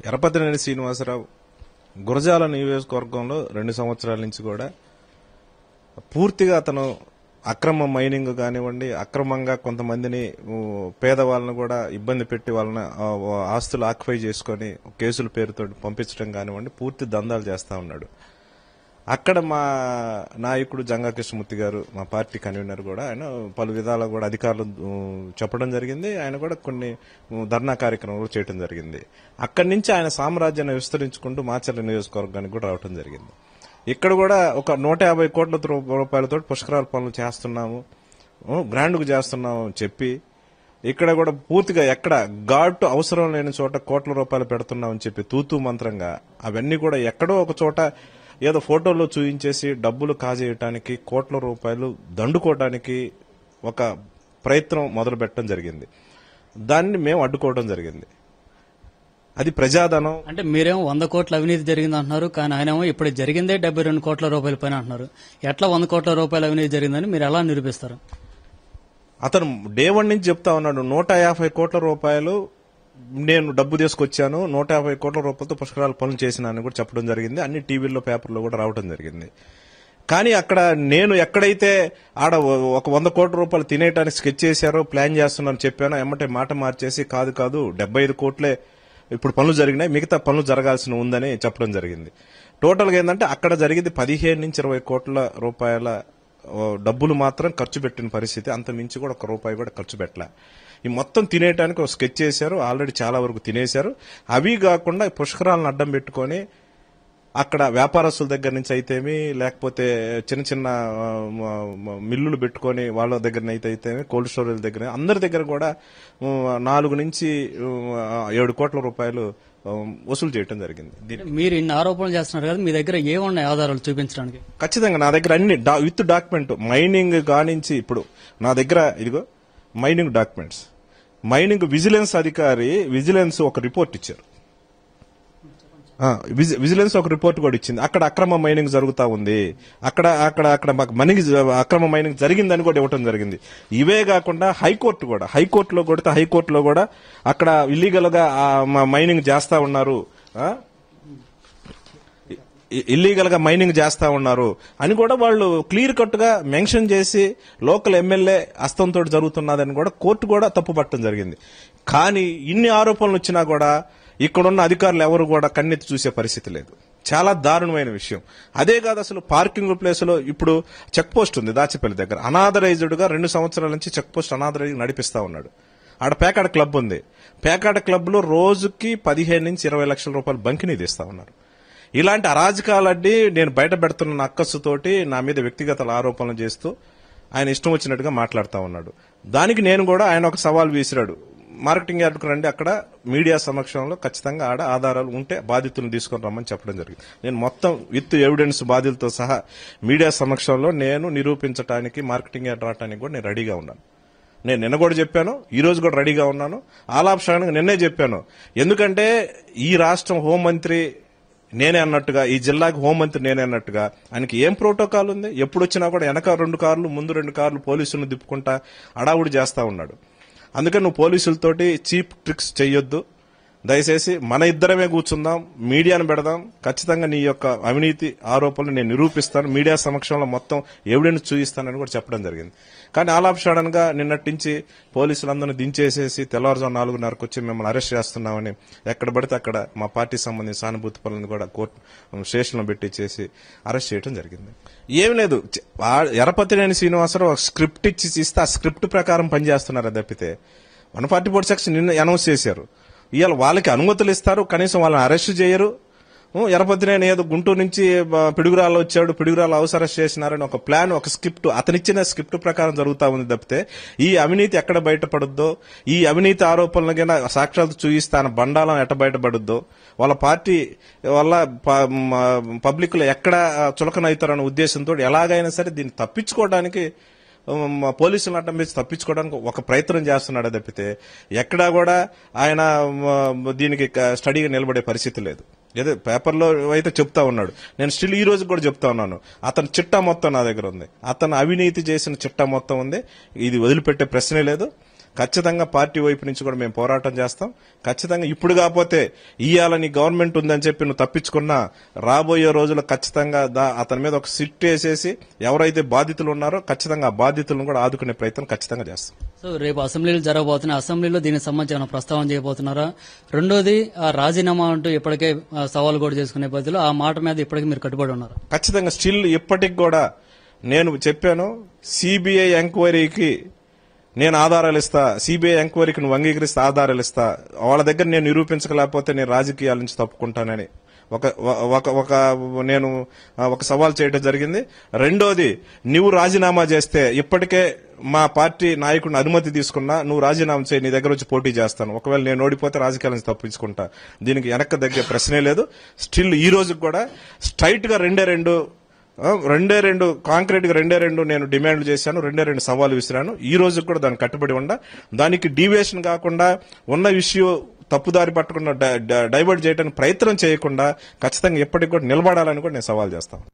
ఎరపతినేని శ్రీనివాసరావు గురజాల నియోజకవర్గంలో 2 సంవత్సరాల నుంచి కూడా పూర్తిగా అతను అక్రమ మైనింగ్ కానివ్వండి, అక్రమంగా కొంతమందిని పేదవాళ్ళను కూడా ఇబ్బంది పెట్టి వాళ్ళని ఆస్తులు ఆక్యుపై చేసుకుని కేసుల పేరుతో పంపించడం కానివ్వండి, పూర్తి దందాలు చేస్తా ఉన్నాడు. అక్కడ మా నాయకుడు జంగా కృష్ణమూర్తి గారు, మా పార్టీ కన్వీనర్ కూడా ఆయన పలు విధాలా కూడా అధికారులు చెప్పడం జరిగింది. ఆయన కూడా కొన్ని ధర్నా కార్యక్రమాలు చేయడం జరిగింది. అక్కడి నుంచి ఆయన సామ్రాజ్యాన్ని విస్తరించుకుంటూ మాచర్ల నియోజకవర్గానికి కూడా రావడం జరిగింది. ఇక్కడ కూడా ఒక 150 కోట్ల రూపాయలతో పుష్కరాల పనులు చేస్తున్నాము, గ్రాండ్కు చేస్తున్నాము అని చెప్పి ఇక్కడ కూడా పూర్తిగా ఎక్కడ ఘాటు అవసరం లేని చోట కోట్ల రూపాయలు పెడుతున్నామని చెప్పి తూతూ మంత్రంగా అవన్నీ కూడా ఎక్కడో ఒక చోట ఏదో ఫోటోల్లో చూపించేసి డబ్బులు కాజేయటానికి, కోట్ల రూపాయలు దండుకోవడానికి ఒక ప్రయత్నం మొదలు పెట్టడం జరిగింది. దాన్ని మేము అడ్డుకోవడం జరిగింది. అది ప్రజాధనం. అంటే మీరేమో 100 కోట్ల అవినీతి జరిగింది అంటున్నారు, కానీ ఆయనేమో ఇప్పుడు జరిగిందే 72 కోట్ల రూపాయల పైన అంటున్నారు. ఎట్లా 100 కోట్ల రూపాయల అవినీతి జరిగిందని మీరు ఎలా నిరూపిస్తారు? అతను డే 1 నుంచి చెప్తా ఉన్నాడు, 150 కోట్ల రూపాయలు నేను డబ్బు తీసుకొచ్చాను, 150 కోట్ల రూపాయలతో పుష్కరాల పనులు చేసినానని కూడా చెప్పడం జరిగింది. అన్ని టీవీల్లో, పేపర్లో కూడా రావడం జరిగింది. కానీ అక్కడ నేను ఎక్కడైతే ఆడ ఒక 100 కోట్ల రూపాయలు తినేయడానికి స్కెచ్ చేశారో, ప్లాన్ చేస్తున్నాను చెప్పానో, ఎమ్మటే మాట మార్చేసి కాదు 75 కోట్లే ఇప్పుడు పనులు జరిగినాయి, మిగతా పనులు జరగాల్సిన ఉందని చెప్పడం జరిగింది. టోటల్గా ఏంటంటే అక్కడ జరిగింది 15 నుంచి 20 కోట్ల రూపాయల డబ్బులు మాత్రం ఖర్చు పెట్టిన పరిస్థితి. అంత మించి కూడా 1 రూపాయి కూడా ఖర్చు పెట్టలే. ఈ మొత్తం తినేయడానికి ఒక స్కెచ్ చేశారు, ఆల్రెడీ చాలా వరకు తినేశారు. అవి కాకుండా పుష్కరాలను అడ్డం పెట్టుకొని అక్కడ వ్యాపారస్తుల దగ్గర నుంచి అయితేమి, లేకపోతే చిన్న చిన్న మిల్లులు పెట్టుకొని వాళ్ళ దగ్గర అయితేమి, కోల్డ్ స్టోరేజ్ దగ్గర, అందరి దగ్గర కూడా 4 నుంచి 7 కోట్ల రూపాయలు వసూలు చేయడం జరిగింది. మీరు ఇన్ని ఆరోపణలు చేస్తున్నారు కదా, మీ దగ్గర ఏమున్నాయి ఆధారాలు చూపించడానికి? ఖచ్చితంగా నా దగ్గర అన్ని విత్ డాక్యుమెంట్, మైనింగ్ కానించి ఇప్పుడు నా దగ్గర ఇదిగో మైనింగ్ డాక్యుమెంట్స్, మైనింగ్ విజిలెన్స్ అధికారి విజిలెన్స్ ఒక రిపోర్ట్ ఇచ్చారు. విజిలెన్స్ ఒక రిపోర్ట్ కూడా ఇచ్చింది. అక్కడ అక్రమ మైనింగ్ జరుగుతా ఉంది, అక్కడ మాకు అక్రమ మైనింగ్ జరిగిందని కూడా ఇవ్వటం జరిగింది. ఇవే కాకుండా హైకోర్టులో కూడా అక్కడ ఇల్లీగల్ గా మైనింగ్ చేస్తా ఉన్నారు, అని కూడా వాళ్ళు క్లియర్ కట్ గా మెన్షన్ చేసి లోకల్ ఎమ్మెల్యే హస్తంతో జరుగుతున్నదని కూడా కోర్టు కూడా తప్పుపట్టడం జరిగింది. కానీ ఇన్ని ఆరోపణలు వచ్చినా కూడా ఇక్కడున్న అధికారులు ఎవరు కూడా కన్నెత్తి చూసే పరిస్థితి లేదు. చాలా దారుణమైన విషయం. అదే కాదు, అసలు పార్కింగ్ ప్లేస్ లో ఇప్పుడు చెక్ పోస్ట్ ఉంది దాచిపల్లి దగ్గర, అనాథరైజ్డ్ గా 2 సంవత్సరాల నుంచి చెక్ పోస్ట్ అనాథరైజ్ నడిపిస్తా ఉన్నాడు. ఆడ పేకాడ క్లబ్ ఉంది. పేకాడ క్లబ్ లో రోజుకి 15 నుంచి 20 లక్షల రూపాయలు బంకినీ తీస్తా ఉన్నారు. ఇలాంటి అరాజకాలన్నీ నేను బయట పెడుతున్న అక్కస్సుతోటి నా మీద వ్యక్తిగత ఆరోపణలు చేస్తూ ఆయన ఇష్టం వచ్చినట్టుగా మాట్లాడుతూ ఉన్నాడు. దానికి నేను కూడా ఆయన ఒక సవాల్ విసిరాడు, మార్కెటింగ్ యార్డుకు రండి, అక్కడ మీడియా సమక్షంలో ఖచ్చితంగా ఆడ ఆధారాలు ఉంటే బాధితులను తీసుకొని రమ్మని చెప్పడం జరిగింది. నేను మొత్తం విత్ ఎవిడెన్స్ బాధ్యులతో సహా మీడియా సమక్షంలో నేను నిరూపించడానికి, మార్కెటింగ్ యార్డ్ రావడానికి కూడా నేను రెడీగా ఉన్నాను. నేను నిన్న కూడా చెప్పాను, ఈ రోజు కూడా రెడీగా ఉన్నాను. ఆలాప్షానికి నిన్నే చెప్పాను. ఎందుకంటే ఈ రాష్ట్రం హోంమంత్రి నేనే అన్నట్టుగా, ఈ జిల్లాకి హోంమంత్రి నేనే అన్నట్టుగా ఆయనకి ఏం ప్రోటోకాల్ ఉంది? ఎప్పుడు వచ్చినా కూడా వెనక 2 కార్లు ముందు 2 కార్లు పోలీసులను తిప్పుకుంటా అడావుడి చేస్తా ఉన్నాడు. అందుకని నువ్వు పోలీసులతోటి చీప్ ట్రిక్స్ చెయ్యొద్దు. దయచేసి మన ఇద్దరమే కూర్చుందాం, మీడియాను పెడదాం. ఖచ్చితంగా నీ యొక్క అవినీతి ఆరోపణలు నేను నిరూపిస్తాను, మీడియా సమక్షంలో మొత్తం ఎవిడెన్స్ చూపిస్తానని కూడా చెప్పడం జరిగింది. కానీ ఆలాప్షాడన్ గా నిన్నటి నుంచి పోలీసులందరినీ దించేసేసి తెల్లవారుజాము 4:30కు వచ్చి మిమ్మల్ని అరెస్ట్ చేస్తున్నామని ఎక్కడ పడితే అక్కడ మా పార్టీకి సంబంధించిన సానుభూతి పనులను కూడా కోర్టు స్టేషన్లో పెట్టించేసి అరెస్ట్ చేయడం జరిగింది. ఏం లేదు, ఎరపతినేని శ్రీనివాసరావు ఒక స్క్రిప్ట్ ఇస్తే ఆ స్క్రిప్ట్ ప్రకారం పనిచేస్తున్నారు తప్పితే 144 సెక్షన్ నిన్న అనౌన్స్ చేశారు. ఇవాళ వాళ్ళకి అనుమతులు ఇస్తారు, కనీసం వాళ్ళని అరెస్ట్ చేయరు. ఎరపతినేని ఏదో గుంటూరు నుంచి పిడుగురాల్లో వచ్చాడు, పిడుగురాల్లో హౌస్ అరెస్ట్ చేసినారని ఒక ప్లాన్, ఒక స్క్రిప్ట్, అతనిచ్చిన స్క్రిప్ట్ ప్రకారం జరుగుతా ఉంది తప్పితే ఈ అవినీతి ఎక్కడ బయటపడుద్దో, ఈ అవినీతి ఆరోపణలకైనా సాక్ష్యాలు చూయిస్తాన బండాలం ఎట్ట బయటపడుద్దో, వాళ్ళ పార్టీ వల్ల పబ్లిక్ లో ఎక్కడ చులకనవుతారన్న ఉద్దేశంతో ఎలాగైనా సరే దీన్ని తప్పించుకోవడానికి, పోలీసులను అడ్డం వేసి తప్పించుకోవడానికి ఒక ప్రయత్నం చేస్తున్నాడు తప్పితే ఎక్కడా కూడా ఆయన దీనికి స్టడీగా నిలబడే పరిస్థితి లేదు. ఏదో పేపర్లో అయితే చెప్తా ఉన్నాడు, నేను స్టిల్ ఈ రోజు కూడా చెప్తా ఉన్నాను, అతని చిట్టా మొత్తం నా దగ్గర ఉంది, అతను అవినీతి చేసిన చిట్టా మొత్తం ఉంది, ఇది వదిలిపెట్టే ప్రశ్నే లేదు. ఖచ్చితంగా పార్టీ వైపు నుంచి కూడా మేము పోరాటం చేస్తాం. ఖచ్చితంగా ఇప్పుడు కాకపోతే ఇయ్యాలని గవర్నమెంట్ ఉందని చెప్పి నువ్వు తప్పించుకున్నా రాబోయే రోజుల్లో ఖచ్చితంగా అతని మీద ఒక సిట్ వేసేసి ఎవరైతే బాధితులు ఉన్నారో ఖచ్చితంగా ఆ బాధితులను కూడా ఆదుకునే ప్రయత్నం ఖచ్చితంగా చేస్తాం. సో రేపు అసెంబ్లీలు జరగబోతున్నాయి. అసెంబ్లీలో దీనికి సంబంధించి ఏమైనా ప్రస్తావన చేయబోతున్నారా? రెండోది, ఆ రాజీనామా అంటూ ఇప్పటికే సవాల్ కూడా చేసుకునే బదులు ఆ మాట మీద ఇప్పటికీ మీరు కట్టుబడి ఉన్నారు? ఖచ్చితంగా స్టిల్ ఇప్పటికి కూడా నేను చెప్పాను, సిబిఐ ఎంక్వైరీకి నేను ఆధారాలు ఇస్తా, సిబిఐ ఎంక్వైరీకి నువ్వు అంగీకరిస్తే ఆధారాలు ఇస్తా, వాళ్ళ దగ్గర నేను నిరూపించకపోతే నేను రాజకీయాల నుంచి తప్పుకుంటానని నేను ఒక సవాల్ చేయడం జరిగింది. రెండోది, నువ్వు రాజీనామా చేస్తే ఇప్పటికే మా పార్టీ నాయకుడిని అనుమతి తీసుకున్నా నువ్వు రాజీనామా చేయి, నీ దగ్గర వచ్చి పోటీ చేస్తాను, ఒకవేళ నేను ఓడిపోతే రాజకీయాల నుంచి తప్పించుకుంటా. దీనికి వెనక్కి దగ్గర ప్రశ్నే లేదు. స్టిల్ ఈ రోజు కూడా స్ట్రైట్ గా రెండే కాంక్రీట్ గా రెండు నేను డిమాండ్లు చేశాను, రెండు సవాలు విసిరాను. ఈ రోజు కూడా దానికి కట్టుబడి ఉండ, దానికి డీవియేషన్ కాకుండా ఉన్న విషయం తప్పుదారి పట్టకుండా డైవర్ట్ చేయడానికి ప్రయత్నం చేయకుండా ఖచ్చితంగా ఎప్పటికి కూడా నిలబడాలని కూడా నేను సవాల్ చేస్తాను.